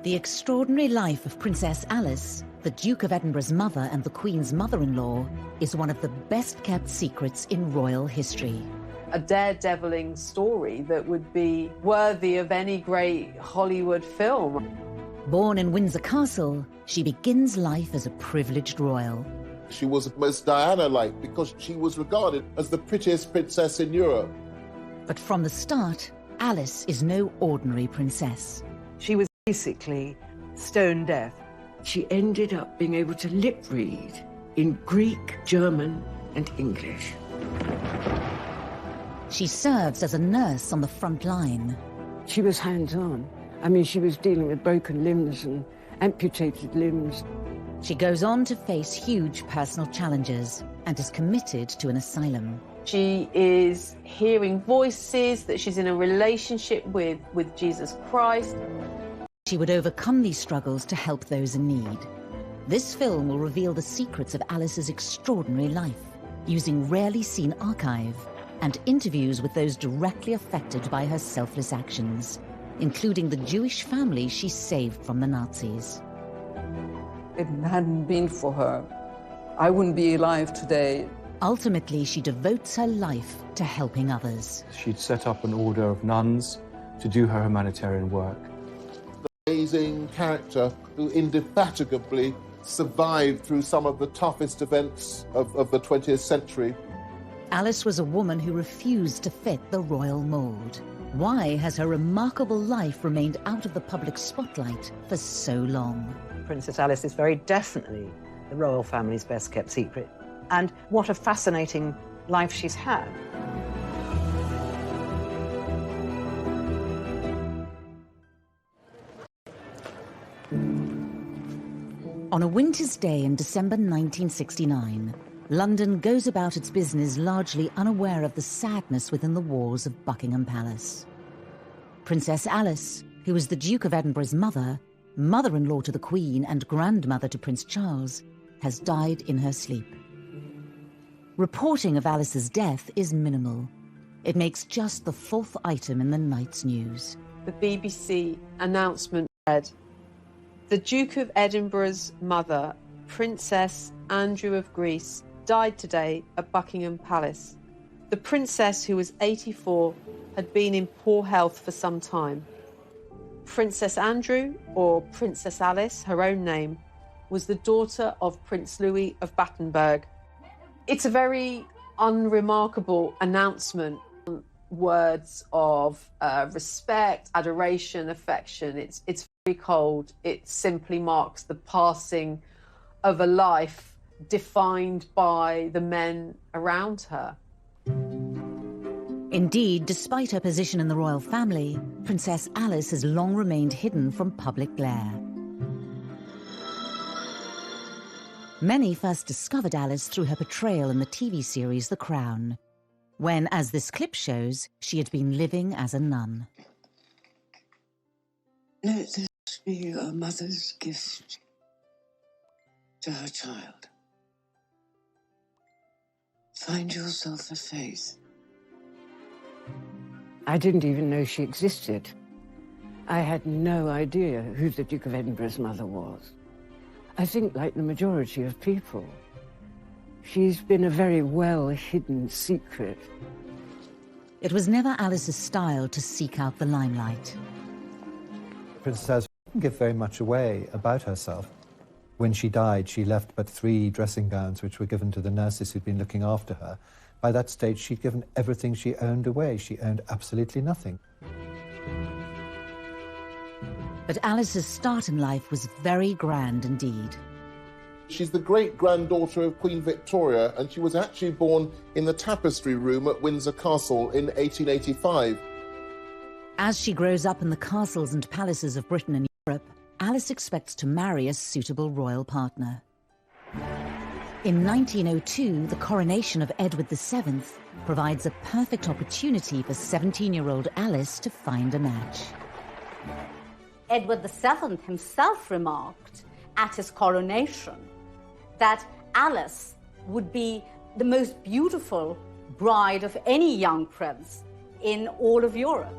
The extraordinary life of Princess Alice, the Duke of Edinburgh's mother and the Queen's mother-in-law, is one of the best-kept secrets in royal history. A daredeviling story that would be worthy of any great Hollywood film. Born in Windsor Castle, she begins life as a privileged royal. She was most Diana-like because she was regarded as the prettiest princess in Europe. But from the start, Alice is no ordinary princess. She was basically stone deaf. She ended up being able to lip read in Greek, German, and English. She serves as a nurse on the front line. She was hands-on. I mean, she was dealing with broken limbs and amputated limbs. She goes on to face huge personal challenges and is committed to an asylum. She is hearing voices, that she's in a relationship with Jesus Christ. She would overcome these struggles to help those in need. This film will reveal the secrets of Alice's extraordinary life, using rarely seen archive and interviews with those directly affected by her selfless actions, including the Jewish family she saved from the Nazis. If it hadn't been for her, I wouldn't be alive today. Ultimately, she devotes her life to helping others. She'd set up an order of nuns to do her humanitarian work. Amazing character who indefatigably survived through some of the toughest events of the 20th century. Alice was a woman who refused to fit the royal mould. Why has her remarkable life remained out of the public spotlight for so long? Princess Alice is very definitely the royal family's best-kept secret. And what a fascinating life she's had. On a winter's day in December 1969, London goes about its business largely unaware of the sadness within the walls of Buckingham Palace. Princess Alice, who was the Duke of Edinburgh's mother, mother-in-law to the Queen and grandmother to Prince Charles, has died in her sleep. Reporting of Alice's death is minimal. It makes just the 4th item in the night's news. The BBC announcement read, "The Duke of Edinburgh's mother, Princess Andrew of Greece, died today at Buckingham Palace. The princess, who was 84, had been in poor health for some time. Princess Andrew, or Princess Alice, her own name, was the daughter of Prince Louis of Battenberg." It's a very unremarkable announcement. Words of respect, adoration, affection. It's very cold. It simply marks the passing of a life defined by the men around her. Indeed, despite her position in the royal family, Princess Alice has long remained hidden from public glare. Many first discovered Alice through her portrayal in the TV series The Crown, when, as this clip shows, she had been living as a nun. Let this be a mother's gift to her child. Find yourself a faith. I didn't even know she existed. I had no idea who the Duke of Edinburgh's mother was. I think, like the majority of people, she's been a very well-hidden secret. It was never Alice's style to seek out the limelight. Princess Alice didn't give very much away about herself. When she died, she left but 3 dressing gowns, which were given to the nurses who'd been looking after her. By that stage, she'd given everything she owned away. She owned absolutely nothing. But Alice's start in life was very grand indeed. She's the great-granddaughter of Queen Victoria, and she was actually born in the Tapestry Room at Windsor Castle in 1885. As she grows up in the castles and palaces of Britain and Europe, Alice expects to marry a suitable royal partner. In 1902, the coronation of Edward VII provides a perfect opportunity for 17-year-old Alice to find a match. Edward VII himself remarked at his coronation that Alice would be the most beautiful bride of any young prince in all of Europe.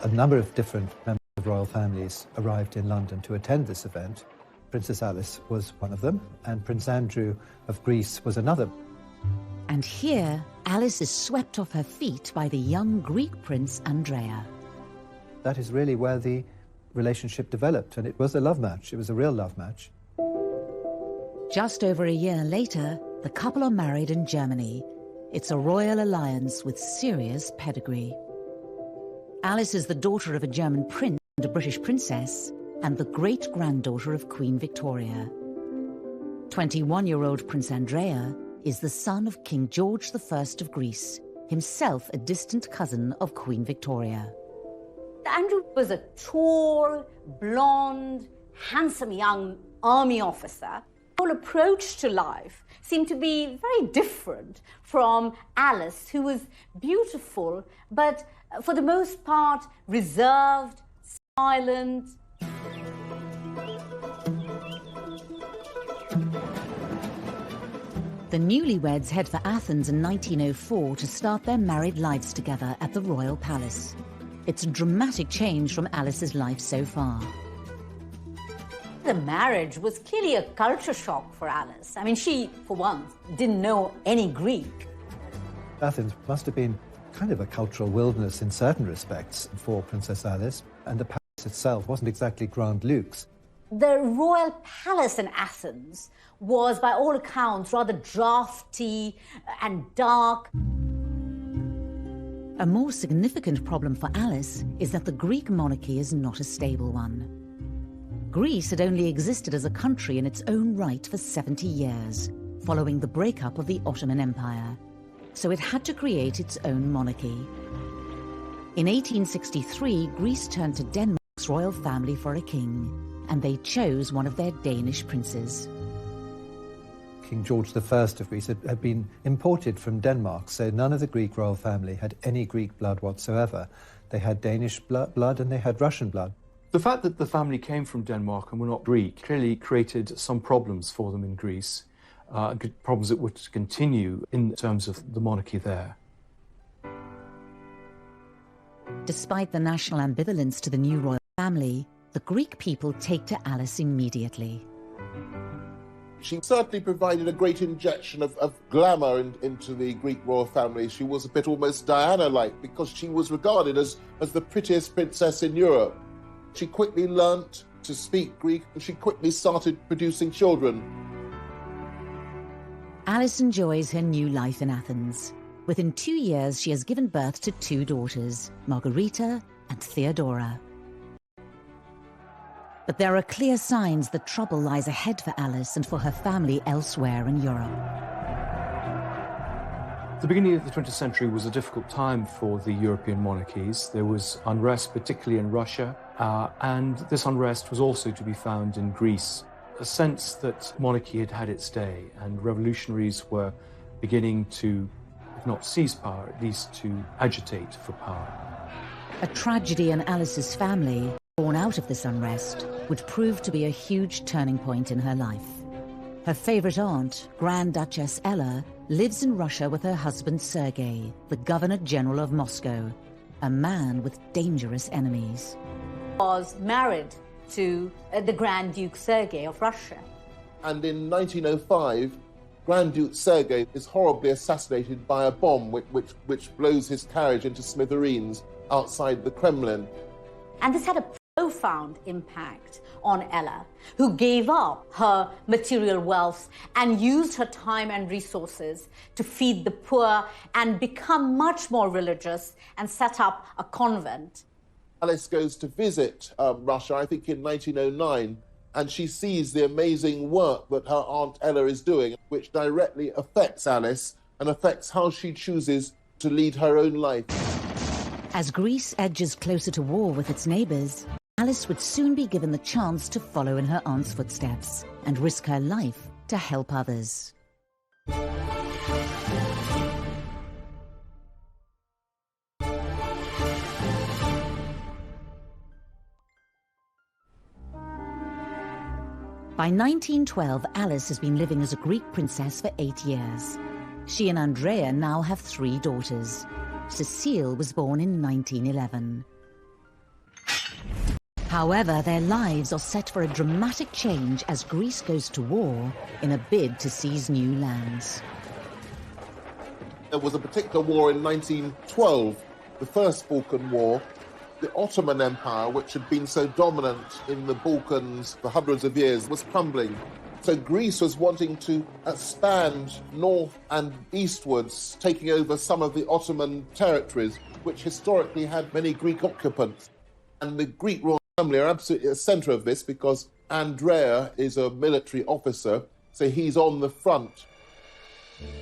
A number of different members of royal families arrived in London to attend this event. Princess Alice was one of them, and Prince Andrew of Greece was another. And here, Alice is swept off her feet by the young Greek prince Andrea. That is really where the relationship developed, and it was a love match. It was a real love match. Just over a year later, the couple are married in Germany. It's a royal alliance with serious pedigree. Alice is the daughter of a German prince and a British princess, and the great-granddaughter of Queen Victoria. 21-year-old Prince Andrea is the son of King George I of Greece, himself a distant cousin of Queen Victoria. Andrew was a tall, blonde, handsome young army officer. His whole approach to life seemed to be very different from Alice, who was beautiful, but for the most part reserved, silent. The newlyweds head for Athens in 1904 to start their married lives together at the Royal Palace. It's a dramatic change from Alice's life so far. The marriage was clearly a culture shock for Alice. I mean, she, for once, didn't know any Greek. Athens must have been kind of a cultural wilderness in certain respects for Princess Alice, and the palace itself wasn't exactly Grand Luxe. The royal palace in Athens was, by all accounts, rather drafty and dark. A more significant problem for Alice is that the Greek monarchy is not a stable one. Greece had only existed as a country in its own right for 70 years, following the breakup of the Ottoman Empire. So it had to create its own monarchy. In 1863, Greece turned to Denmark's royal family for a king, and they chose one of their Danish princes. King George I of Greece had been imported from Denmark, so none of the Greek royal family had any Greek blood whatsoever. They had Danish blood and they had Russian blood. The fact that the family came from Denmark and were not Greek clearly created some problems for them in Greece, problems that would continue in terms of the monarchy there. Despite the national ambivalence to the new royal family, the Greek people take to Alice immediately. She certainly provided a great injection of glamour into the Greek royal family. She was a bit almost Diana-like because she was regarded as the prettiest princess in Europe. She quickly learnt to speak Greek and she quickly started producing children. Alice enjoys her new life in Athens. Within 2 years, she has given birth to 2 daughters, Margarita and Theodora. But there are clear signs that trouble lies ahead for Alice and for her family elsewhere in Europe. The beginning of the 20th century was a difficult time for the European monarchies. There was unrest, particularly in Russia, and this unrest was also to be found in Greece. A sense that monarchy had had its day and revolutionaries were beginning to, if not seize power, at least to agitate for power. A tragedy in Alice's family, born out of this unrest, would prove to be a huge turning point in her life. Her favorite aunt, Grand Duchess Ella, lives in Russia with her husband Sergei, the Governor General of Moscow, a man with dangerous enemies. Was married to the Grand Duke Sergei of Russia. And in 1905, Grand Duke Sergei is horribly assassinated by a bomb which blows his carriage into smithereens outside the Kremlin. And this had a profound impact on Ella, who gave up her material wealth and used her time and resources to feed the poor and become much more religious and set up a convent. Alice goes to visit Russia, I think in 1909, and she sees the amazing work that her Aunt Ella is doing, which directly affects Alice and affects how she chooses to lead her own life. As Greece edges closer to war with its neighbours, Alice would soon be given the chance to follow in her aunt's footsteps and risk her life to help others. By 1912, Alice has been living as a Greek princess for 8 years. She and Andrea now have 3 daughters. Cecile was born in 1911. However, their lives are set for a dramatic change as Greece goes to war in a bid to seize new lands. There was a particular war in 1912, the First Balkan War. The Ottoman Empire, which had been so dominant in the Balkans for hundreds of years, was crumbling. So Greece was wanting to expand north and eastwards, taking over some of the Ottoman territories, which historically had many Greek occupants. And the Greek royal family are absolutely at the centre of this because Andrea is a military officer, so he's on the front.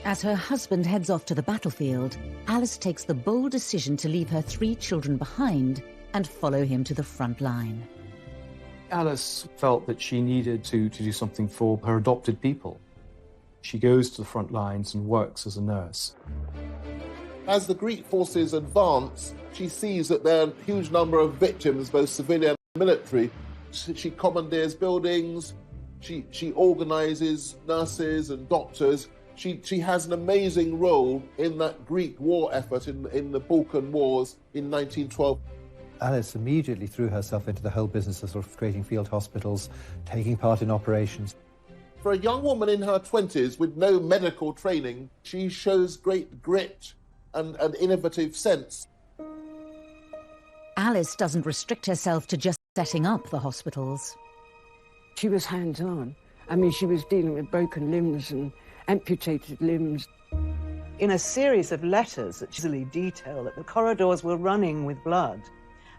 As her husband heads off to the battlefield, Alice takes the bold decision to leave her 3 children behind and follow him to the front line. Alice felt that she needed to do something for her adopted people. She goes to the front lines and works as a nurse. As the Greek forces advance, she sees that there are a huge number of victims, both civilian and military. She commandeers buildings, she organises nurses and doctors. She has an amazing role in that Greek war effort in the Balkan Wars in 1912. Alice immediately threw herself into the whole business of sort of creating field hospitals, taking part in operations. For a young woman in her 20s with no medical training, she shows great grit and an innovative sense. Alice doesn't restrict herself to just setting up the hospitals. She was hands-on. I mean, she was dealing with broken limbs and amputated limbs. In a series of letters that easily detail that the corridors were running with blood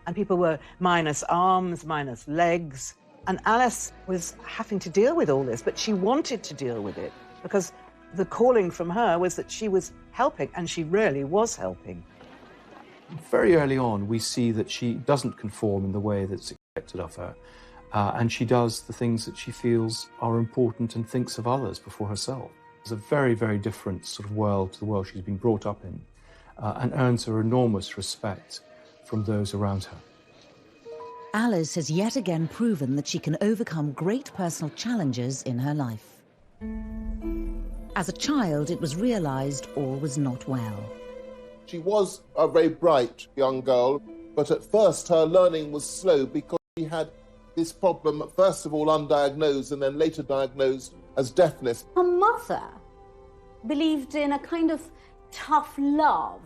and people were minus arms, minus legs, and Alice was having to deal with all this, but she wanted to deal with it because the calling from her was that she was helping, and she really was helping. Very early on, we see that she doesn't conform in the way that's expected of her, and she does the things that she feels are important and thinks of others before herself. It's a very, very different sort of world to the world she's been brought up in, and earns her enormous respect from those around her. Alice has yet again proven that she can overcome great personal challenges in her life. As a child, it was realised all was not well. She was a very bright young girl, but at first her learning was slow because she had this problem, first of all undiagnosed and then later diagnosed as deafness. Her mother believed in a kind of tough love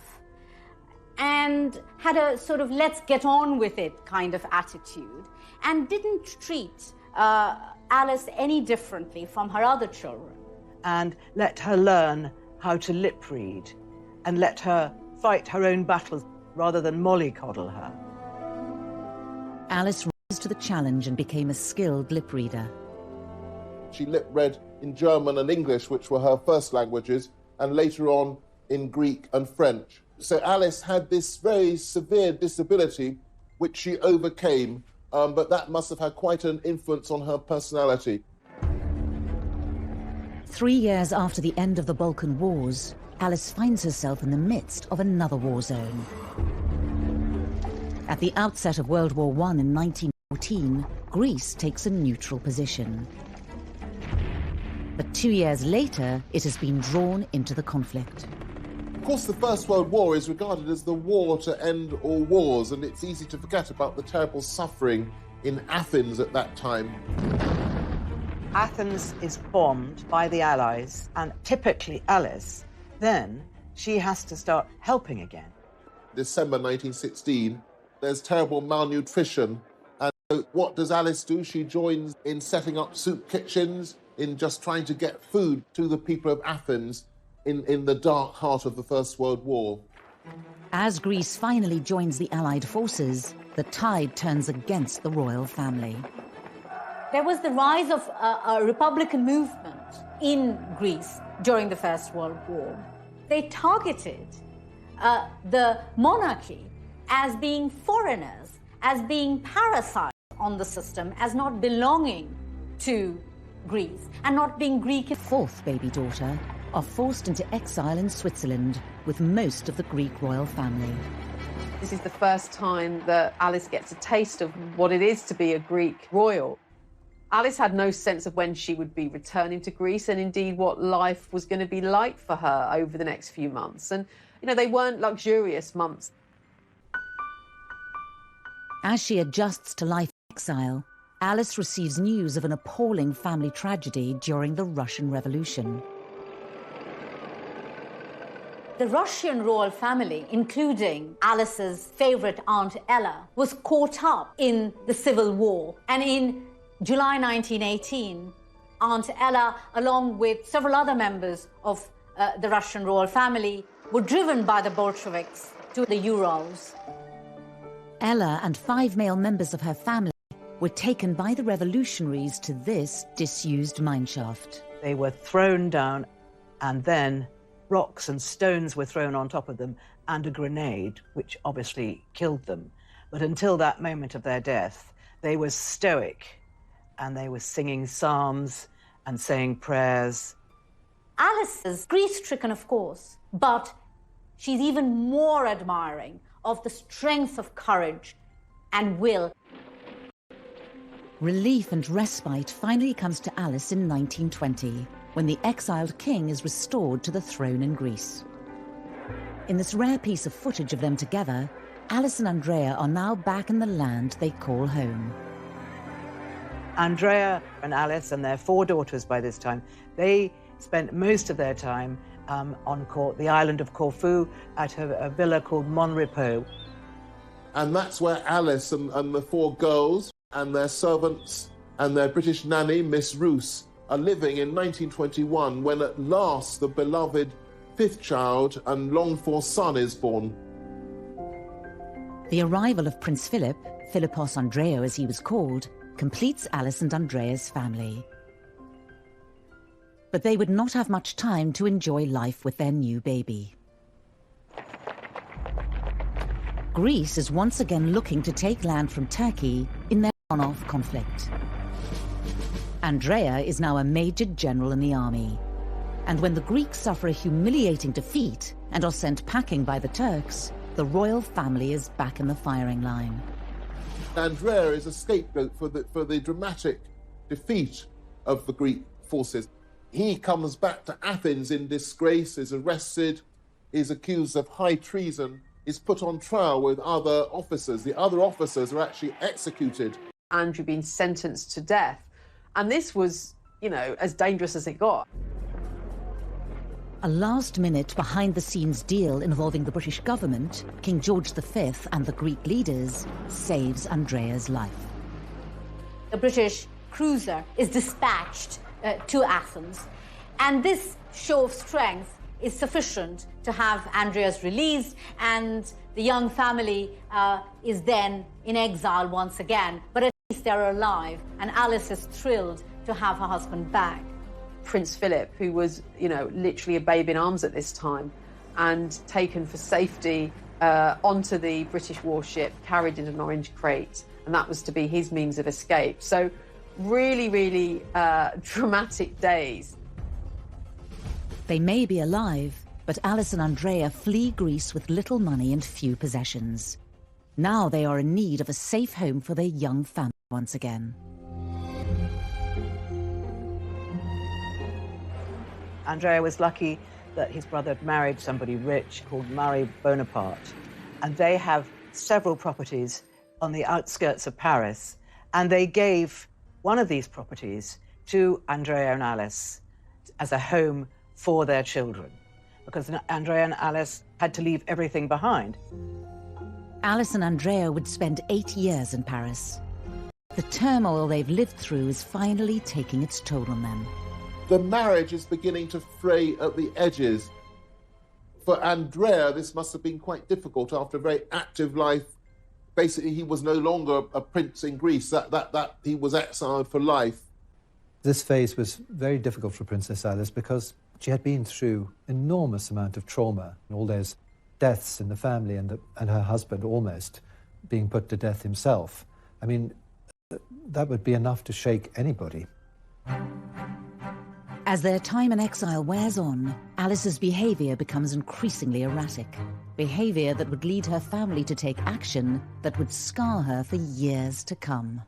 and had a sort of let's get on with it kind of attitude, and didn't treat Alice any differently from her other children. And let her learn how to lip read and let her fight her own battles rather than mollycoddle her. Alice rose to the challenge and became a skilled lip reader. She lip read in German and English, which were her first languages, and later on in Greek and French. So Alice had this very severe disability, which she overcame, but that must have had quite an influence on her personality. 3 years after the end of the Balkan Wars, Alice finds herself in the midst of another war zone. At the outset of World War I in 1914, Greece takes a neutral position. But 2 years later, it has been drawn into the conflict. Of course, the First World War is regarded as the war to end all wars, and it's easy to forget about the terrible suffering in Athens at that time. Athens is bombed by the Allies, and typically Alice, then she has to start helping again. December 1916, there's terrible malnutrition, and so what does Alice do? She joins in setting up soup kitchens, in just trying to get food to the people of Athens in the dark heart of the First World War. As Greece finally joins the Allied forces, the tide turns against the royal family. There was the rise of a Republican movement in Greece during the First World War. They targeted the monarchy as being foreigners, as being parasites on the system, as not belonging to Greece and not being Greek. Fourth baby daughter are forced into exile in Switzerland with most of the Greek royal family. This is the first time that Alice gets a taste of what it is to be a Greek royal. Alice had no sense of when she would be returning to Greece and indeed what life was going to be like for her over the next few months. And, you know, they weren't luxurious months. As she adjusts to life in exile, Alice receives news of an appalling family tragedy during the Russian Revolution. The Russian royal family, including Alice's favourite Aunt Ella, was caught up in the civil war. And in July 1918, Aunt Ella, along with several other members of the Russian royal family, were driven by the Bolsheviks to the Urals. Ella and 5 male members of her family were taken by the revolutionaries to this disused mineshaft. They were thrown down, and then rocks and stones were thrown on top of them, and a grenade, which obviously killed them. But until that moment of their death, they were stoic, and they were singing psalms and saying prayers. Alice is grief-stricken, of course, but she's even more admiring of the strength of courage and will. Relief and respite finally comes to Alice in 1920, when the exiled king is restored to the throne in Greece. In this rare piece of footage of them together, Alice and Andrea are now back in the land they call home. Andrea and Alice and their 4 daughters by this time, they spent most of their time on the island of Corfu at a villa called Mon Repos. And that's where Alice and the 4 girls and their servants and their British nanny, Miss Roos, are living in 1921, when at last the beloved 5th child and longed-for son is born. The arrival of Prince Philip, Philippos Andreou as he was called, completes Alice and Andrea's family. But they would not have much time to enjoy life with their new baby. Greece is once again looking to take land from Turkey in their on-off conflict. Andrea is now a major general in the army. And when the Greeks suffer a humiliating defeat and are sent packing by the Turks, the royal family is back in the firing line. Andrea is a scapegoat for the dramatic defeat of the Greek forces. He comes back to Athens in disgrace, is arrested, is accused of high treason, is put on trial with other officers. The other officers are actually executed. Andrew being sentenced to death. And this was, as dangerous as it got. A last-minute, behind-the-scenes deal involving the British government, King George V and the Greek leaders, saves Andrea's life. The British cruiser is dispatched to Athens, and this show of strength is sufficient to have Andrea's released, and the young family is then in exile once again. But at least they're alive, and Alice is thrilled to have her husband back. Prince Philip, who was, literally a babe in arms at this time, and taken for safety onto the British warship, carried in an orange crate, and that was to be his means of escape. So really, really dramatic days. They may be alive, but Alice and Andrea flee Greece with little money and few possessions. Now they are in need of a safe home for their young family once again. Andrea was lucky that his brother had married somebody rich called Marie Bonaparte, and they have several properties on the outskirts of Paris, and they gave one of these properties to Andrea and Alice as a home for their children, because Andrea and Alice had to leave everything behind. Alice and Andrea would spend 8 years in Paris. The turmoil they've lived through is finally taking its toll on them. The marriage is beginning to fray at the edges. For Andrea, this must have been quite difficult after a very active life. Basically, he was no longer a prince in Greece, that he was exiled for life. This phase was very difficult for Princess Alice because she had been through enormous amount of trauma, all those deaths in the family, and her husband almost being put to death himself. I mean, that would be enough to shake anybody. As their time in exile wears on, Alice's behaviour becomes increasingly erratic. Behaviour that would lead her family to take action that would scar her for years to come.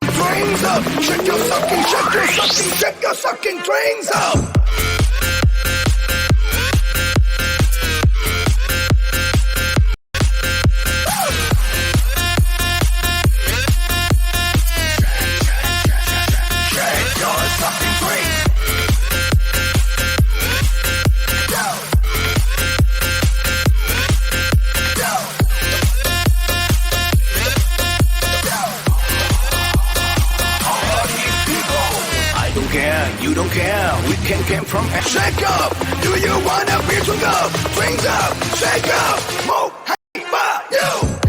Trains up! Shake your sucking, shake your sucking, shake your sucking trains up! Springs up, shake up, move, hey, fuck you.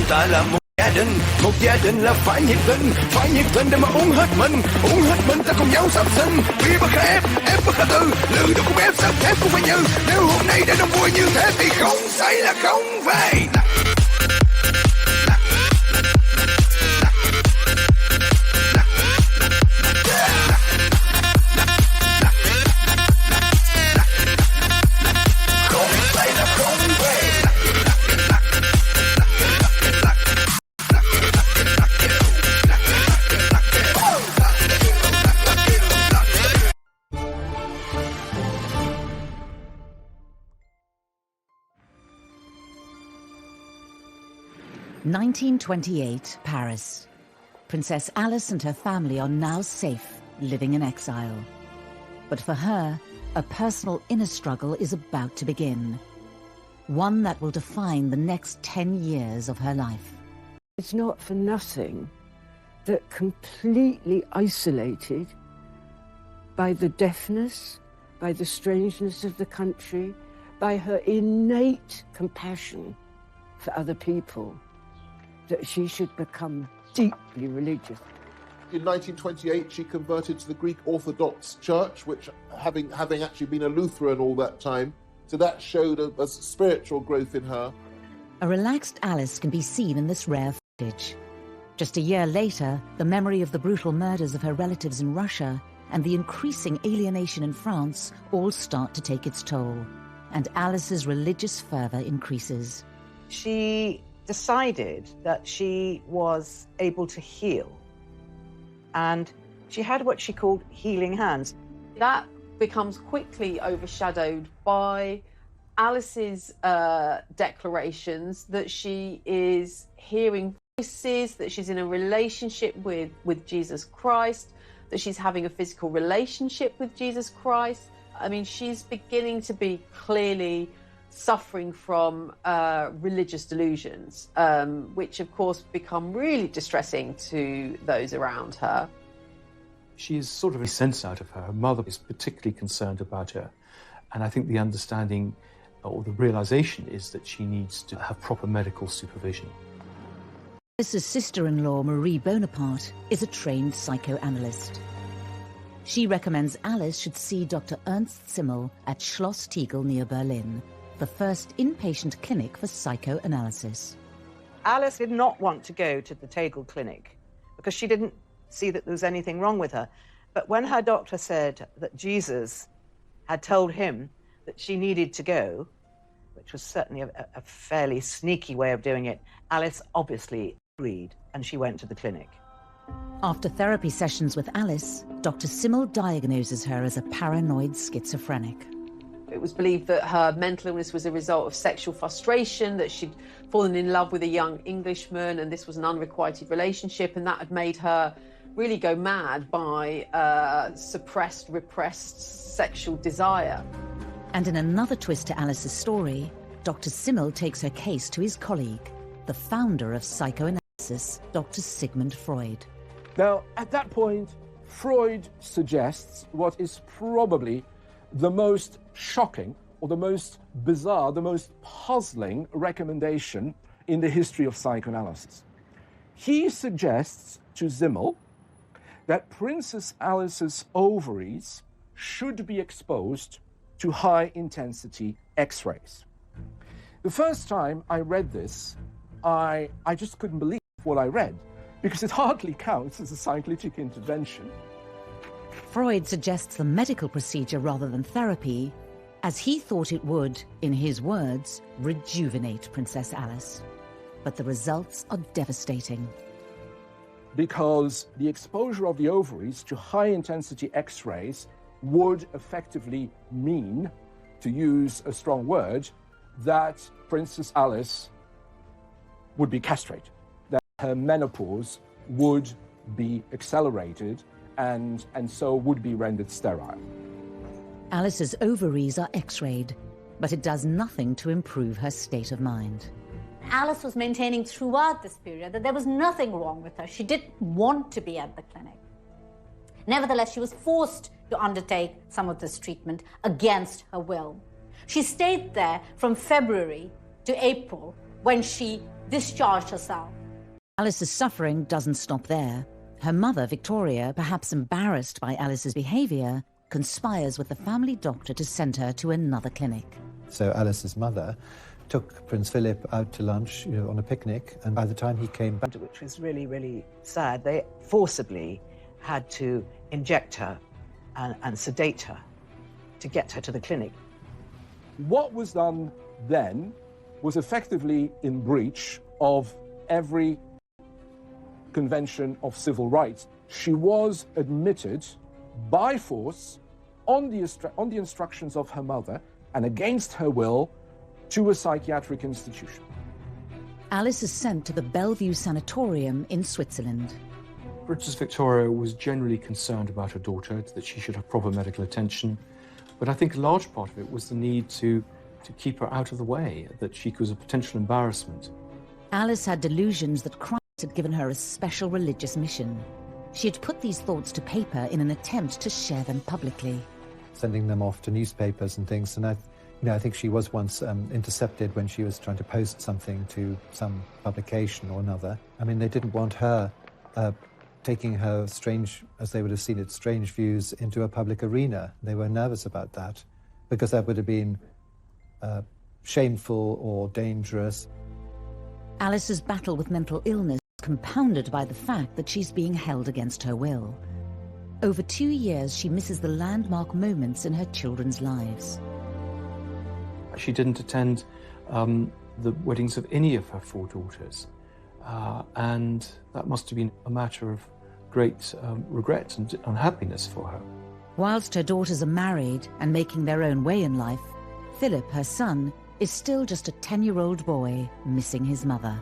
Ta là một gia đình là phải nhiệt tình để mà uống hết mình ta cùng nhau sắp sinh, vì bất khả ép bất khả tư, lư đâu cũng ép sắp thép cũng phải như, nếu hôm nay để đông vui như thế thì không say là không về. (1928) Paris. Princess Alice and her family are now safe, living in exile. But for her, a personal inner struggle is about to begin. One that will define the next 10 years of her life. It's not for nothing that completely isolated by the deafness, by the strangeness of the country, by her innate compassion for other people, that she should become deeply religious. In 1928, she converted to the Greek Orthodox Church, which, having actually been a Lutheran all that time, so that showed a spiritual growth in her. A relaxed Alice can be seen in this rare footage. Just a year later, the memory of the brutal murders of her relatives in Russia and the increasing alienation in France all start to take its toll, and Alice's religious fervour increases. She decided that she was able to heal, and she had what she called healing hands. That becomes quickly overshadowed by Alice's declarations that she is hearing voices, that she's in a relationship with Jesus Christ, that she's having a physical relationship with Jesus Christ. I mean, she's beginning to be clearly suffering from religious delusions, which of course become really distressing to those around her. She is sort of a sense out of her. Her mother is particularly concerned about her. And I think the understanding or the realization is that she needs to have proper medical supervision. Alice's sister-in-law, Marie Bonaparte, is a trained psychoanalyst. She recommends Alice should see Dr. Ernst Simmel at Schloss Tegel near Berlin, the first inpatient clinic for psychoanalysis. Alice did not want to go to the Tegel clinic because she didn't see that there was anything wrong with her. But when her doctor said that Jesus had told him that she needed to go, which was certainly a fairly sneaky way of doing it, Alice obviously agreed, and she went to the clinic. After therapy sessions with Alice, Dr. Simmel diagnoses her as a paranoid schizophrenic. It was believed that her mental illness was a result of sexual frustration, that she'd fallen in love with a young Englishman, and this was an unrequited relationship, and that had made her really go mad by suppressed, repressed sexual desire. And in another twist to Alice's story, Dr. Simmel takes her case to his colleague, the founder of psychoanalysis, Dr. Sigmund Freud. Now, at that point, Freud suggests what is probably the most shocking or the most bizarre, the most puzzling recommendation in the history of psychoanalysis. He suggests to Simmel that Princess Alice's ovaries should be exposed to high-intensity X-rays. The first time I read this, I just couldn't believe what I read, because it hardly counts as a psychoanalytic intervention. Freud suggests the medical procedure rather than therapy, as he thought it would, in his words, rejuvenate Princess Alice. But the results are devastating. Because the exposure of the ovaries to high-intensity X-rays would effectively mean, to use a strong word, that Princess Alice would be castrated, that her menopause would be accelerated and so would be rendered sterile. Alice's ovaries are x-rayed, but it does nothing to improve her state of mind. Alice was maintaining throughout this period that there was nothing wrong with her. She didn't want to be at the clinic. Nevertheless, she was forced to undertake some of this treatment against her will. She stayed there from February to April, when she discharged herself. Alice's suffering doesn't stop there. Her mother, Victoria, perhaps embarrassed by Alice's behaviour, conspires with the family doctor to send her to another clinic. So Alice's mother took Prince Philip out to lunch, on a picnic, and by the time he came back... Which was really, really sad. They forcibly had to inject her and sedate her to get her to the clinic. What was done then was effectively in breach of every convention of civil rights. She was admitted by force on the instructions of her mother and against her will to a psychiatric institution. Alice is sent to the Bellevue Sanatorium in Switzerland. Princess Victoria was generally concerned about her daughter, that she should have proper medical attention. But I think a large part of it was the need to keep her out of the way, that she was a potential embarrassment. Alice had delusions that Christ had given her a special religious mission. She had put these thoughts to paper in an attempt to share them publicly. Sending them off to newspapers and things, and I think she was once intercepted when she was trying to post something to some publication or another. I mean, they didn't want her taking her strange, as they would have seen it, strange views into a public arena. They were nervous about that, because that would have been shameful or dangerous. Alice's battle with mental illness is compounded by the fact that she's being held against her will. Over 2 years, she misses the landmark moments in her children's lives. She didn't attend the weddings of any of her 4 daughters, and that must have been a matter of great regret and unhappiness for her. Whilst her daughters are married and making their own way in life, Philip, her son, is still just a 10-year-old boy missing his mother.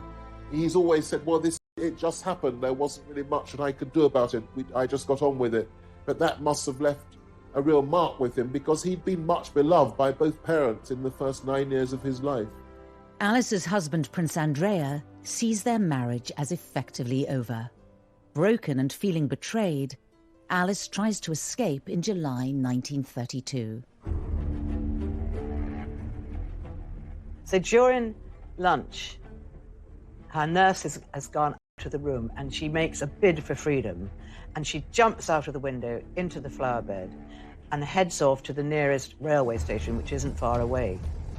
He's always said, well, it just happened. There wasn't really much that I could do about it. I just got on with it. But that must have left a real mark with him, because he'd been much beloved by both parents in the first 9 years of his life. Alice's husband, Prince Andrea, sees their marriage as effectively over. Broken and feeling betrayed, Alice tries to escape in July 1932. So during lunch, her nurse has gone out of the room and she makes a bid for freedom, and she jumps out of the window into the flower bed and heads off to the nearest railway station, which isn't far away.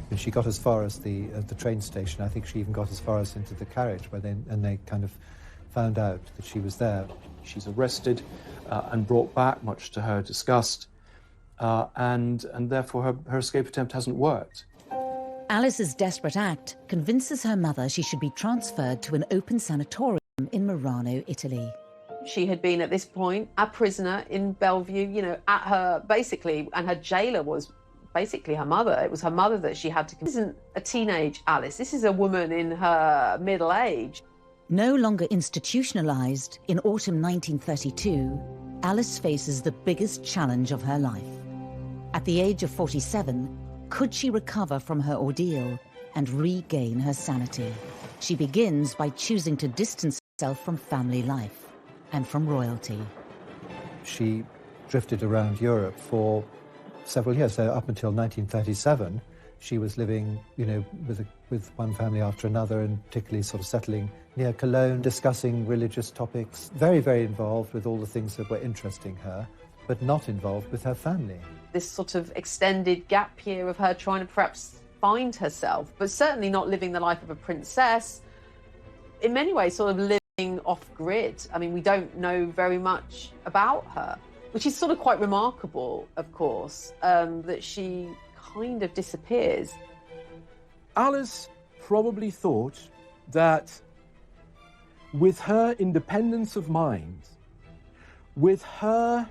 And she got as far as the train station. I think she even got as far as into the carriage, where they kind of found out that she was there. She's arrested and brought back, much to her disgust, and therefore her escape attempt hasn't worked. Alice's desperate act convinces her mother she should be transferred to an open sanatorium in Murano, Italy. She had been at this point a prisoner in Bellevue, at her, basically, and her jailer was basically her mother. It was her mother that she had to... This isn't a teenage Alice, this is a woman in her middle age. No longer institutionalized, in autumn 1932, Alice faces the biggest challenge of her life. At the age of 47, could she recover from her ordeal and regain her sanity? She begins by choosing to distance herself from family life and from royalty. She drifted around Europe for several years. So up until 1937, she was living, with one family after another, and particularly sort of settling near Cologne, discussing religious topics, very, very involved with all the things that were interesting her, but not involved with her family. This sort of extended gap year of her trying to perhaps find herself, but certainly not living the life of a princess. In many ways, sort of living off-grid. I mean, we don't know very much about her, which is sort of quite remarkable, of course, that she kind of disappears. Alice probably thought that with her independence of mind, with her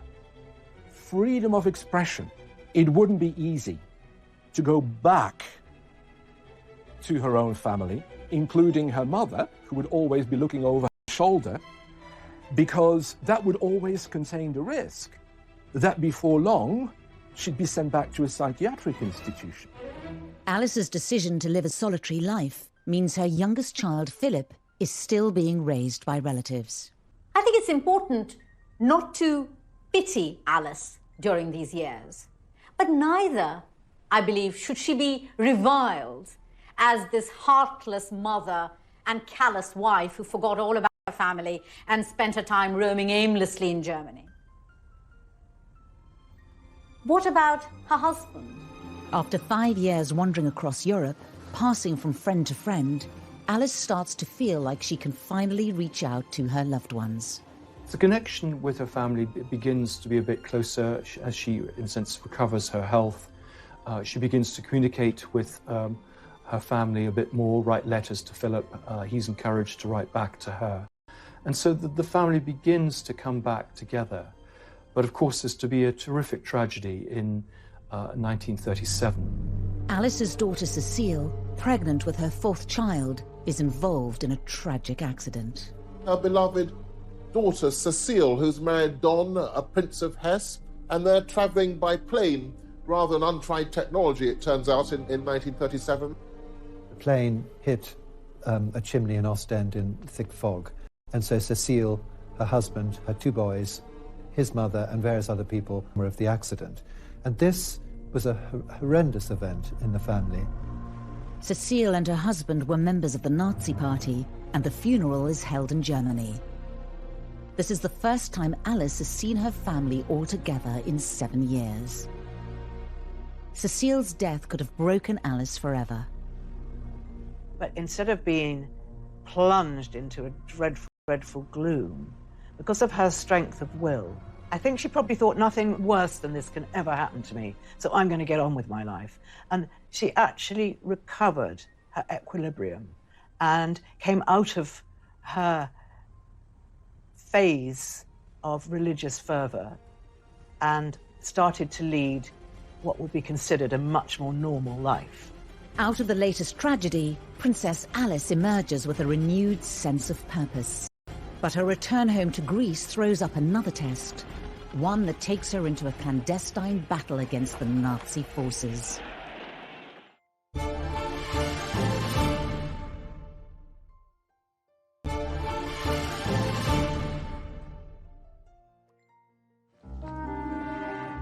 freedom of expression, it wouldn't be easy to go back to her own family including her mother, who would always be looking over her shoulder, because that would always contain the risk that before long she'd be sent back to a psychiatric institution. Alice's decision to live a solitary life means her youngest child, Philip, is still being raised by relatives. I think it's important not to pity Alice during these years, but neither, I believe, should she be reviled as this heartless mother and callous wife who forgot all about her family and spent her time roaming aimlessly in Germany. What about her husband? After 5 years wandering across Europe, passing from friend to friend, Alice starts to feel like she can finally reach out to her loved ones. The connection with her family begins to be a bit closer as she, in a sense, recovers her health. She begins to communicate with her family a bit more, write letters to Philip. He's encouraged to write back to her. And so the family begins to come back together. But of course, there's to be a terrific tragedy in 1937. Alice's daughter Cecile, pregnant with her 4th child, is involved in a tragic accident. Her beloved daughter Cecile, who's married Don, a Prince of Hesse, and they're travelling by plane, rather an untried technology, it turns out, in 1937. The plane hit a chimney in Ostend in thick fog, and so Cecile, her husband, her 2 boys, his mother and various other people were of the accident. And this was a horrendous event in the family. Cecile and her husband were members of the Nazi Party, and the funeral is held in Germany. This is the first time Alice has seen her family all together in 7 years. Cecile's death could have broken Alice forever. But instead of being plunged into a dreadful, dreadful gloom, because of her strength of will, I think she probably thought nothing worse than this can ever happen to me, so I'm going to get on with my life. And she actually recovered her equilibrium and came out of her phase of religious fervour and started to lead what would be considered a much more normal life. Out of the latest tragedy, Princess Alice emerges with a renewed sense of purpose. But her return home to Greece throws up another test, one that takes her into a clandestine battle against the Nazi forces.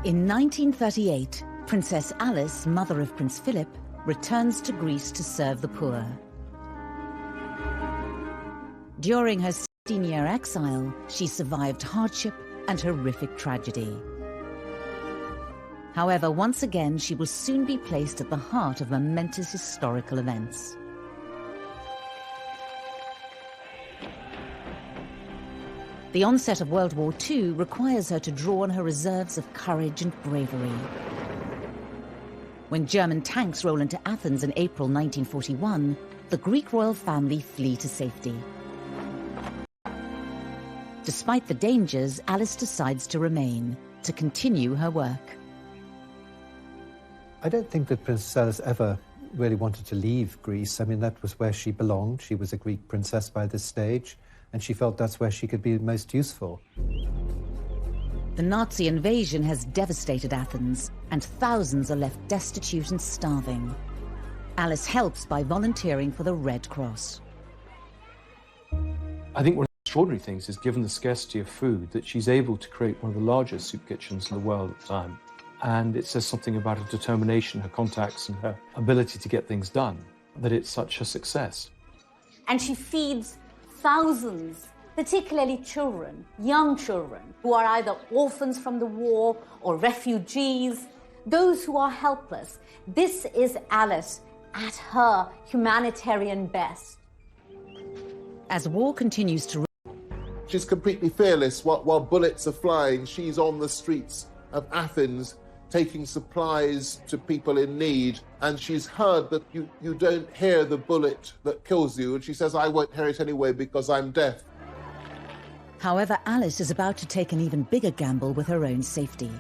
In 1938, Princess Alice, mother of Prince Philip, returns to Greece to serve the poor. During her 16-year exile, she survived hardship and horrific tragedy. However, once again, she will soon be placed at the heart of momentous historical events. The onset of World War II requires her to draw on her reserves of courage and bravery. When German tanks roll into Athens in April 1941, the Greek royal family flee to safety. Despite the dangers, Alice decides to remain, to continue her work. I don't think that Princess Alice ever really wanted to leave Greece. I mean, that was where she belonged. She was a Greek princess by this stage, and she felt that's where she could be most useful. The Nazi invasion has devastated Athens, and thousands are left destitute and starving. Alice helps by volunteering for the Red Cross. I think one of the extraordinary things is, given the scarcity of food, that she's able to create one of the largest soup kitchens in the world at the time. And it says something about her determination, her contacts, and her ability to get things done, that it's such a success. And she feeds thousands, particularly children, young children, who are either orphans from the war or refugees, those who are helpless. This is Alice at her humanitarian best. As war continues to... She's completely fearless. While bullets are flying, she's on the streets of Athens taking supplies to people in need, and she's heard that you don't hear the bullet that kills you, and she says, I won't hear it anyway because I'm deaf. However, Alice is about to take an even bigger gamble with her own safety.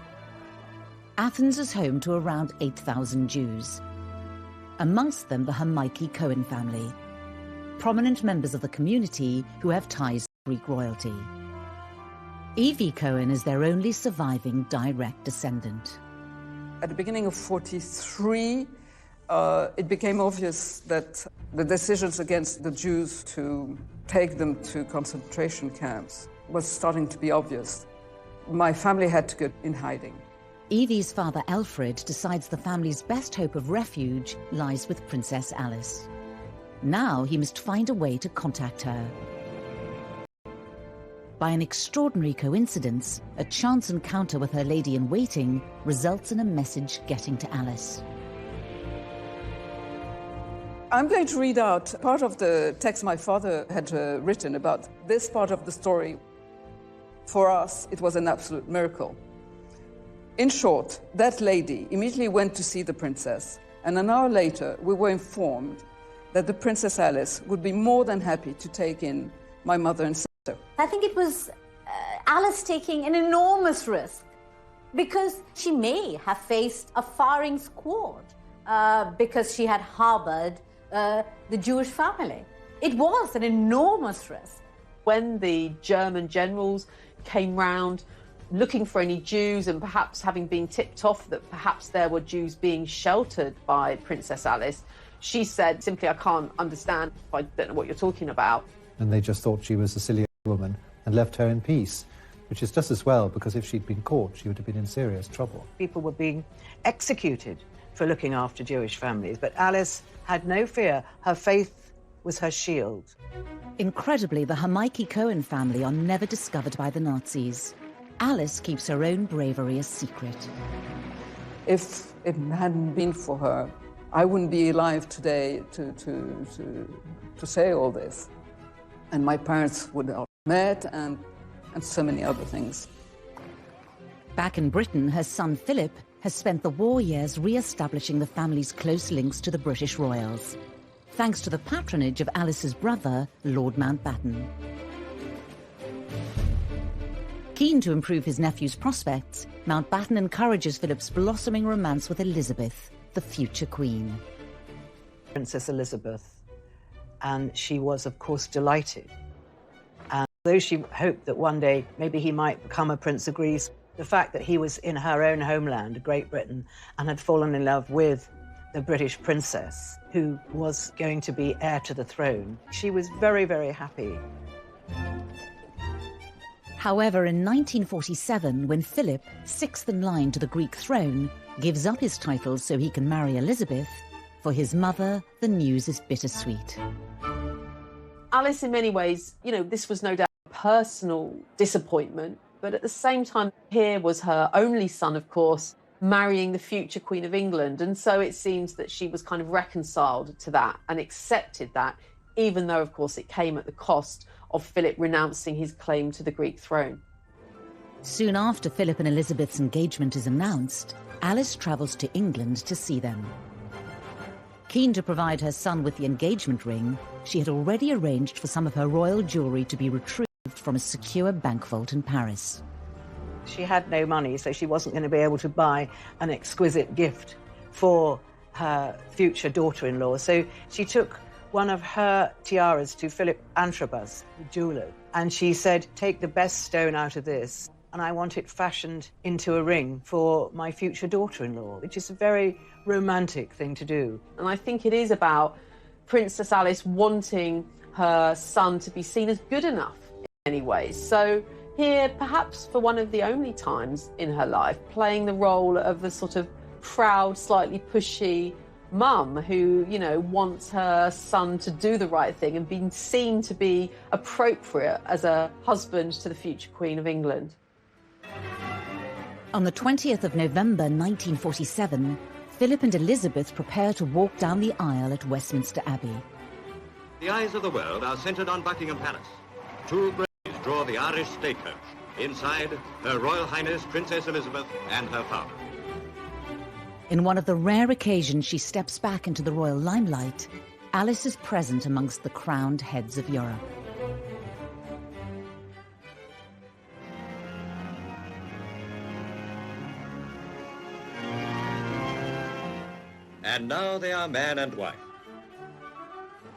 Athens is home to around 8,000 Jews. Amongst them, the Hamaiki Cohen family. prominent members of the community who have ties to Greek royalty. Evie Cohen is their only surviving direct descendant. At the beginning of 1943, it became obvious that the decisions against the Jews to take them to concentration camps was starting to be obvious. My family had to go in hiding. Evie's father, Alfred, decides the family's best hope of refuge lies with Princess Alice. Now he must find a way to contact her. By an extraordinary coincidence, a chance encounter with her lady-in-waiting results in a message getting to Alice. I'm going to read out part of the text my father had written about this part of the story. For us, it was an absolute miracle. In short, that lady immediately went to see the princess, and an hour later we were informed that the Princess Alice would be more than happy to take in my mother and sister. I think it was Alice taking an enormous risk because she may have faced a firing squad because she had harbored the Jewish family. It was an enormous risk. When the German generals came round looking for any Jews and perhaps having been tipped off that perhaps there were Jews being sheltered by Princess Alice, she said simply, "I can't understand, I don't know what you're talking about." And they just thought she was a silly woman and left her in peace, which is just as well, because if she'd been caught, she would have been in serious trouble. People were being executed for looking after Jewish families, but Alice had no fear. Her faith was her shield. Incredibly, the Hamaiki Cohen family are never discovered by the Nazis. Alice keeps her own bravery a secret. If it hadn't been for her, I wouldn't be alive today to say all this. And my parents would have met and so many other things. Back in Britain, her son Philip has spent the war years re-establishing the family's close links to the British royals, thanks to the patronage of Alice's brother, Lord Mountbatten. Keen to improve his nephew's prospects, Mountbatten encourages Philip's blossoming romance with Elizabeth, the future queen. Princess Elizabeth, and she was, of course, delighted. And though she hoped that one day maybe he might become a Prince of Greece, the fact that he was in her own homeland, Great Britain, and had fallen in love with the British princess, who was going to be heir to the throne, she was very, very happy. However, in 1947, when Philip, sixth in line to the Greek throne, gives up his titles so he can marry Elizabeth, for his mother, the news is bittersweet. Alice, in many ways, this was no doubt a personal disappointment, but at the same time, here was her only son, of course, marrying the future Queen of England. And so it seems that she was kind of reconciled to that and accepted that, even though, of course, it came at the cost of Philip renouncing his claim to the Greek throne. Soon after Philip and Elizabeth's engagement is announced, Alice travels to England to see them. Keen to provide her son with the engagement ring, she had already arranged for some of her royal jewellery to be retrieved from a secure bank vault in Paris. She had no money, so she wasn't going to be able to buy an exquisite gift for her future daughter-in-law. So she took one of her tiaras to Philip Antrobus, the jeweller, and she said, "Take the best stone out of this, and I want it fashioned into a ring for my future daughter-in-law," which is a very romantic thing to do. And I think it is about Princess Alice wanting her son to be seen as good enough in many ways. So here, perhaps for one of the only times in her life, playing the role of the sort of proud, slightly pushy mum who, wants her son to do the right thing and being seen to be appropriate as a husband to the future Queen of England. On the 20th of November 1947, Philip and Elizabeth prepare to walk down the aisle at Westminster Abbey. The eyes of the world are centred on Buckingham Palace. Two braziers draw the Irish stagecoach. Inside, Her Royal Highness Princess Elizabeth and her father. In one of the rare occasions she steps back into the royal limelight, Alice is present amongst the crowned heads of Europe. And now they are man and wife.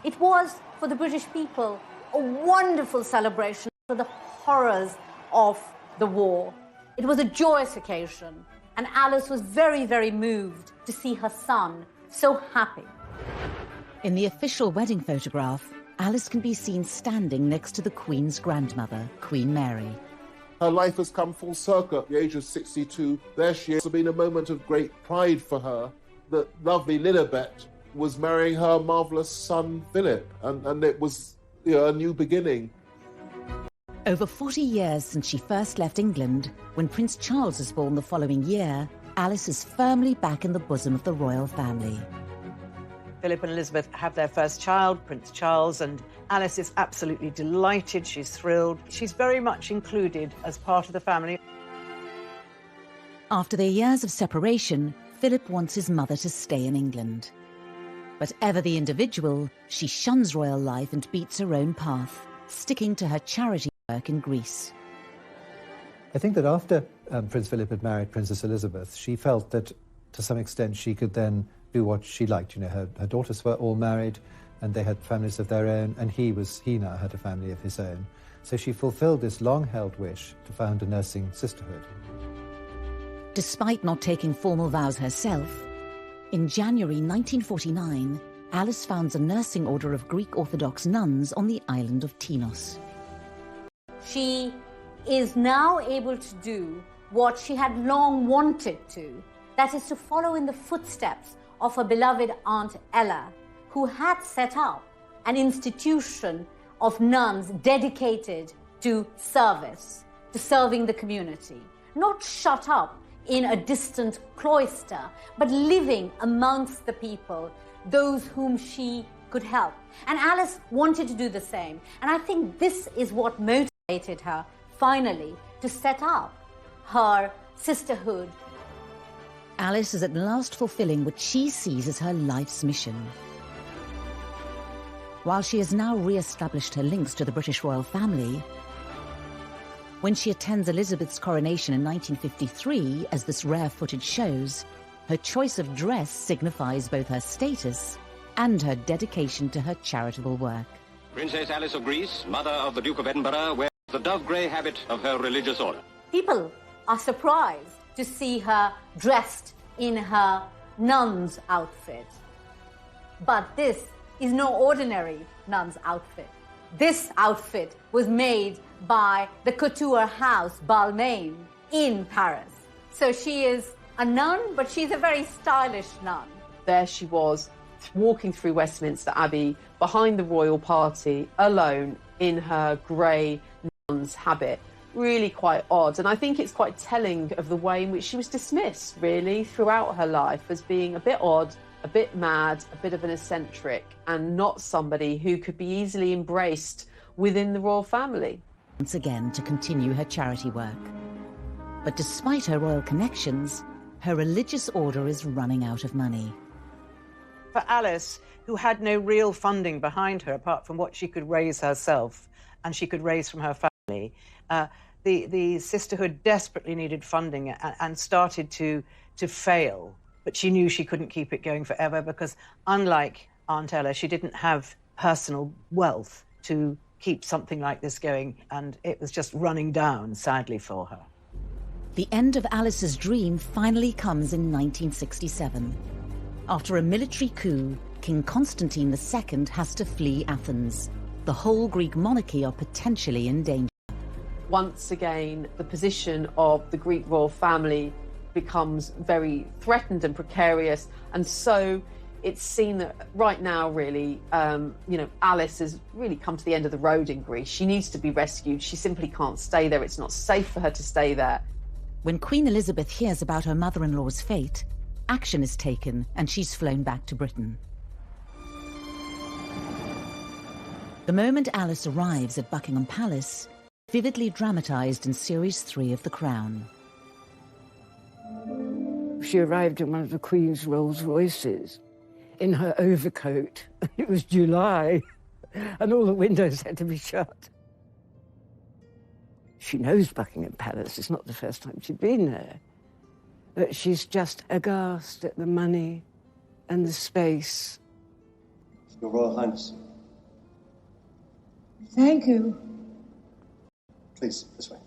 It was for the British people, a wonderful celebration for the horrors of the war. It was a joyous occasion, and Alice was very, very moved to see her son so happy. In the official wedding photograph, Alice can be seen standing next to the Queen's grandmother, Queen Mary. Her life has come full circle at the age of 62. There she is. It's been a moment of great pride for her that lovely Lilibet was marrying her marvellous son, Philip, and it was a new beginning. Over 40 years since she first left England, when Prince Charles was born the following year, Alice is firmly back in the bosom of the royal family. Philip and Elizabeth have their first child, Prince Charles, and Alice is absolutely delighted. She's thrilled. She's very much included as part of the family. After their years of separation, Philip wants his mother to stay in England. But ever the individual, she shuns royal life and beats her own path, sticking to her charity work in Greece. I think that after Prince Philip had married Princess Elizabeth, she felt that to some extent she could then do what she liked. You know, her daughters were all married and they had families of their own, and he now had a family of his own. So she fulfilled this long-held wish to found a nursing sisterhood. Despite not taking formal vows herself, in January 1949, Alice founds a nursing order of Greek Orthodox nuns on the island of Tinos. She is now able to do what she had long wanted to, that is to follow in the footsteps of her beloved Aunt Ella, who had set up an institution of nuns dedicated to service, to serving the community, not shut up in a distant cloister, but living amongst the people, those whom she could help. And Alice wanted to do the same. And I think this is what motivated her, finally, to set up her sisterhood. Alice is at last fulfilling what she sees as her life's mission. While she has now re-established her links to the British royal family, when she attends Elizabeth's coronation in 1953, as this rare footage shows, her choice of dress signifies both her status and her dedication to her charitable work. Princess Alice of Greece, mother of the Duke of Edinburgh, wears the dove-grey habit of her religious order. People are surprised to see her dressed in her nun's outfit. But this is no ordinary nun's outfit. This outfit was made by the couture house Balmain in Paris. So she is a nun, but she's a very stylish nun. There she was, walking through Westminster Abbey behind the royal party, alone in her grey nun's habit. Really quite odd. And I think it's quite telling of the way in which she was dismissed, really, throughout her life as being a bit odd, a bit mad, a bit of an eccentric, and not somebody who could be easily embraced within the royal family. Once again to continue her charity work. But despite her royal connections, her religious order is running out of money. For Alice, who had no real funding behind her apart from what she could raise herself and she could raise from her family, the sisterhood desperately needed funding and started to fail. But she knew she couldn't keep it going forever because, unlike Aunt Ella, she didn't have personal wealth to keep something like this going, and it was just running down, sadly, for her. The end of Alice's dream finally comes in 1967. After a military coup, King Constantine II has to flee Athens. The whole Greek monarchy are potentially in danger. Once again, the position of the Greek royal family becomes very threatened and precarious, and so it's seen that right now, really, Alice has really come to the end of the road in Greece. She needs to be rescued. She simply can't stay there. It's not safe for her to stay there. When Queen Elizabeth hears about her mother-in-law's fate, action is taken and she's flown back to Britain. The moment Alice arrives at Buckingham Palace, vividly dramatised in Series 3 of The Crown. She arrived in one of the Queen's Rolls Royces in her overcoat. It was July, and all the windows had to be shut. She knows Buckingham Palace. It's not the first time she'd been there. But she's just aghast at the money and the space. Your Royal Highness, Thank you. Please, this way.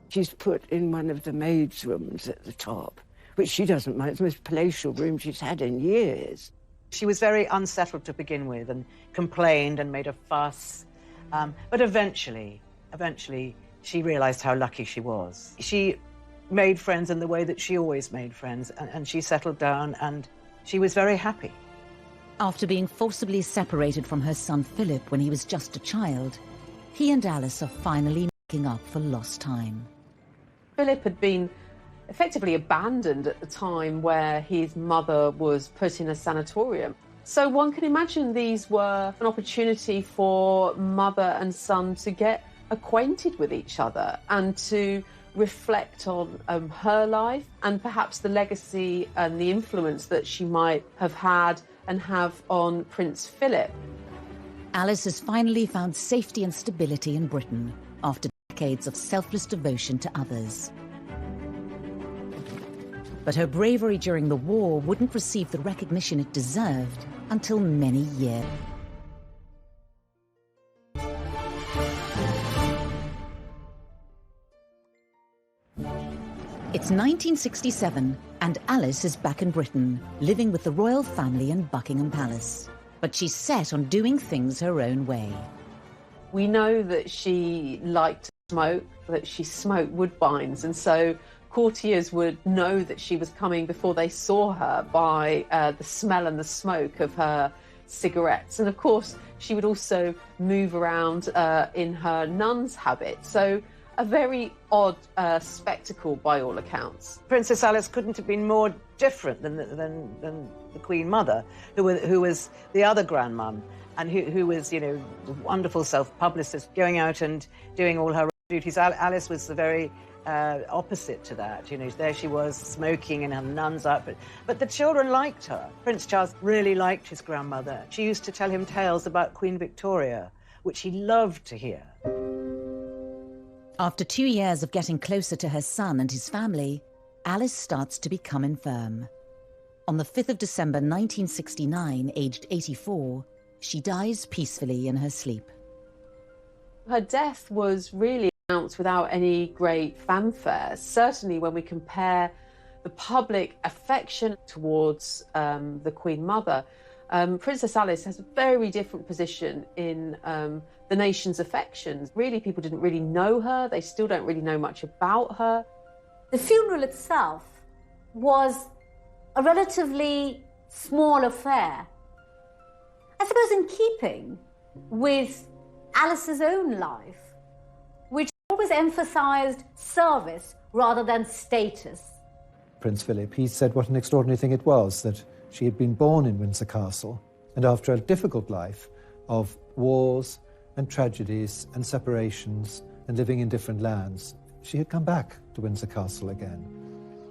She's put in one of the maids' rooms at the top, which she doesn't mind. It's the most palatial room she's had in years. She was very unsettled to begin with and complained and made a fuss. But eventually, she realised how lucky she was. She made friends in the way that she always made friends, and she settled down, and she was very happy. After being forcibly separated from her son Philip when he was just a child, he and Alice are finally making up for lost time. Philip had been effectively abandoned at the time where his mother was put in a sanatorium. So one can imagine these were an opportunity for mother and son to get acquainted with each other and to reflect on her life and perhaps the legacy and the influence that she might have had and have on Prince Philip. Alice has finally found safety and stability in Britain after decades of selfless devotion to others. But her bravery during the war wouldn't receive the recognition it deserved until many years. It's 1967, and Alice is back in Britain, living with the royal family in Buckingham Palace. But she's set on doing things her own way. We know that she liked to smoke, that she smoked Woodbines, and so courtiers would know that she was coming before they saw her by the smell and the smoke of her cigarettes. And of course, she would also move around in her nun's habit. So a very odd spectacle by all accounts. Princess Alice couldn't have been more different than the Queen Mother, who was the other grandmum, and who was, you know, a wonderful self-publicist, going out and doing all her duties. Alice was the very opposite to that. You know, there she was smoking in her nun's outfit. But the children liked her. Prince Charles really liked his grandmother. She used to tell him tales about Queen Victoria, which he loved to hear. After 2 years of getting closer to her son and his family, Alice starts to become infirm. On the 5th of December 1969, aged 84, she dies peacefully in her sleep. Her death was really announced without any great fanfare. Certainly when we compare the public affection towards the Queen Mother, Princess Alice has a very different position in the nation's affections. Really, people didn't really know her. They still don't really know much about her. The funeral itself was a relatively small affair. I suppose in keeping with Alice's own life, which always emphasised service rather than status. Prince Philip, he said what an extraordinary thing it was that she had been born in Windsor Castle, and after a difficult life of wars and tragedies and separations and living in different lands, she had come back to Windsor Castle again.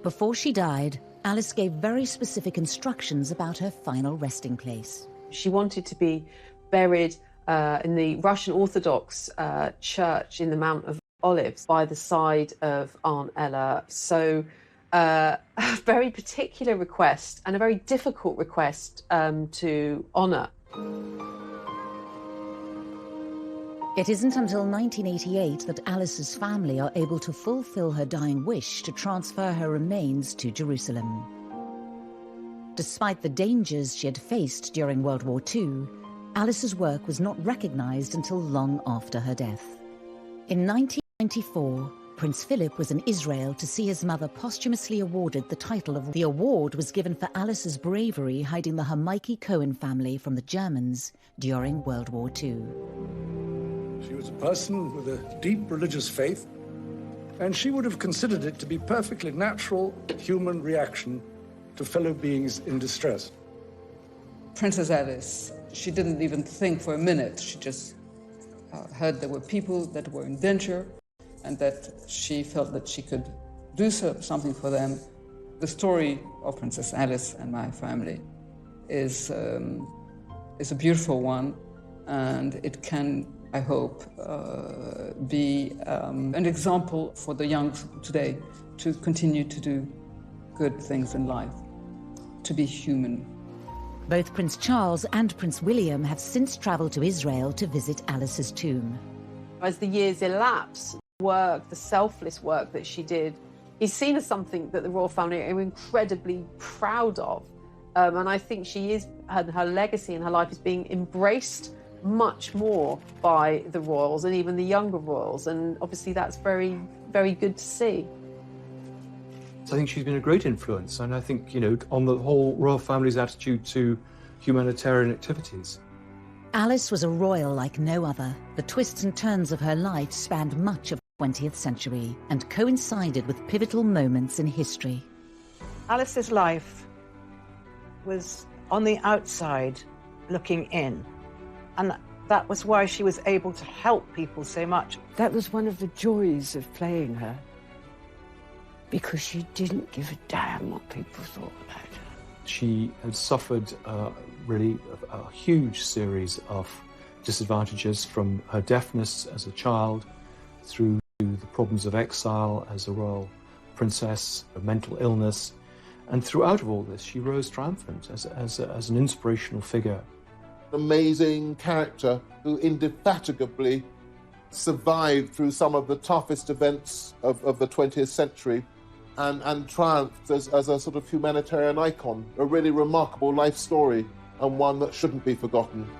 Before she died, Alice gave very specific instructions about her final resting place. She wanted to be buried in the Russian Orthodox church in the Mount of Olives by the side of Aunt Ella. So a very particular request and a very difficult request to honour. It isn't until 1988 that Alice's family are able to fulfill her dying wish to transfer her remains to Jerusalem. Despite the dangers she had faced during World War II, Alice's work was not recognised until long after her death. In 1994, Prince Philip was in Israel to see his mother posthumously awarded the title of... The award was given for Alice's bravery hiding the Hermione Cohen family from the Germans during World War II. She was a person with a deep religious faith, and she would have considered it to be perfectly natural human reaction to fellow beings in distress. Princess Alice, she didn't even think for a minute. She just heard there were people that were in danger and that she felt that she could do something for them. The story of Princess Alice and my family is a beautiful one, and it can, I hope, be an example for the young today to continue to do good things in life, to be human. Both Prince Charles and Prince William have since travelled to Israel to visit Alice's tomb. As the years elapse, the selfless work that she did, is seen as something that the royal family are incredibly proud of. And I think her legacy and her life is being embraced much more by the royals and even the younger royals. And obviously that's very, very good to see. I think she's been a great influence, and I think, on the whole royal family's attitude to humanitarian activities. Alice was a royal like no other. The twists and turns of her life spanned much of the 20th century and coincided with pivotal moments in history. Alice's life was on the outside looking in, and that was why she was able to help people so much. That was one of the joys of playing her, because she didn't give a damn what people thought about her. She had suffered really a huge series of disadvantages, from her deafness as a child through to the problems of exile as a royal princess, her mental illness, and throughout all this she rose triumphant as an inspirational figure. An amazing character who indefatigably survived through some of the toughest events of the 20th century and triumphed as a sort of humanitarian icon. A really remarkable life story, and one that shouldn't be forgotten.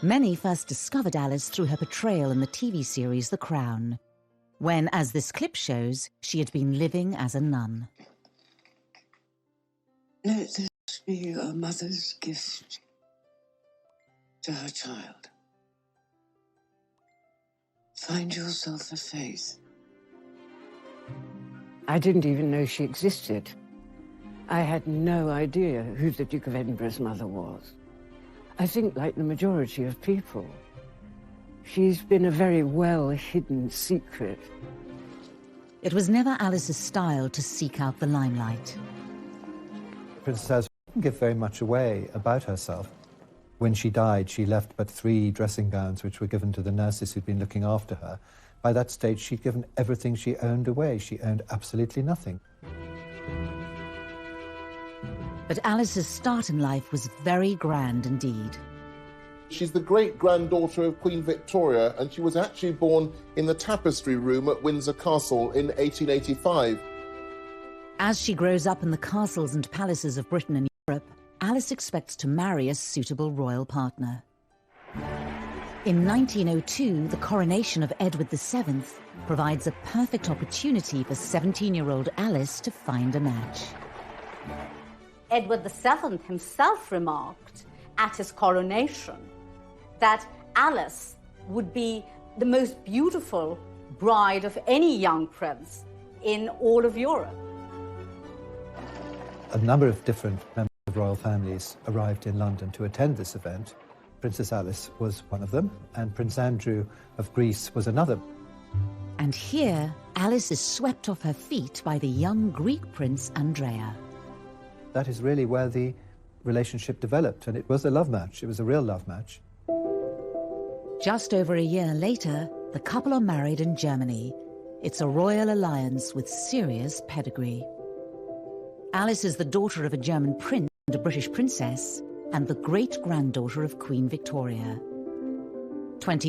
Many first discovered Alice through her portrayal in the TV series The Crown, when, as this clip shows, she had been living as a nun. Let this be a mother's gift to her child. Find yourself a faith. I didn't even know she existed. I had no idea who the Duke of Edinburgh's mother was. I think, like the majority of people, she's been a very well-hidden secret. It was never Alice's style to seek out the limelight. Princess Alice didn't give very much away about herself. When she died, she left but 3 dressing gowns which were given to the nurses who'd been looking after her. By that stage, she'd given everything she owned away. She owned absolutely nothing. But Alice's start in life was very grand indeed. She's the great-granddaughter of Queen Victoria, and she was actually born in the tapestry room at Windsor Castle in 1885. As she grows up in the castles and palaces of Britain and Europe, Alice expects to marry a suitable royal partner. In 1902, the coronation of Edward VII provides a perfect opportunity for 17-year-old Alice to find a match. Edward VII himself remarked at his coronation that Alice would be the most beautiful bride of any young prince in all of Europe. A number of different members of royal families arrived in London to attend this event. Princess Alice was one of them, and Prince Andrew of Greece was another. And here, Alice is swept off her feet by the young Greek prince Andrea. That is really where the relationship developed, and it was a love match. It was a real love match. Just over a year later, the couple are married in Germany. It's a royal alliance with serious pedigree. Alice is the daughter of a German prince and a British princess, and the great-granddaughter of Queen Victoria. 20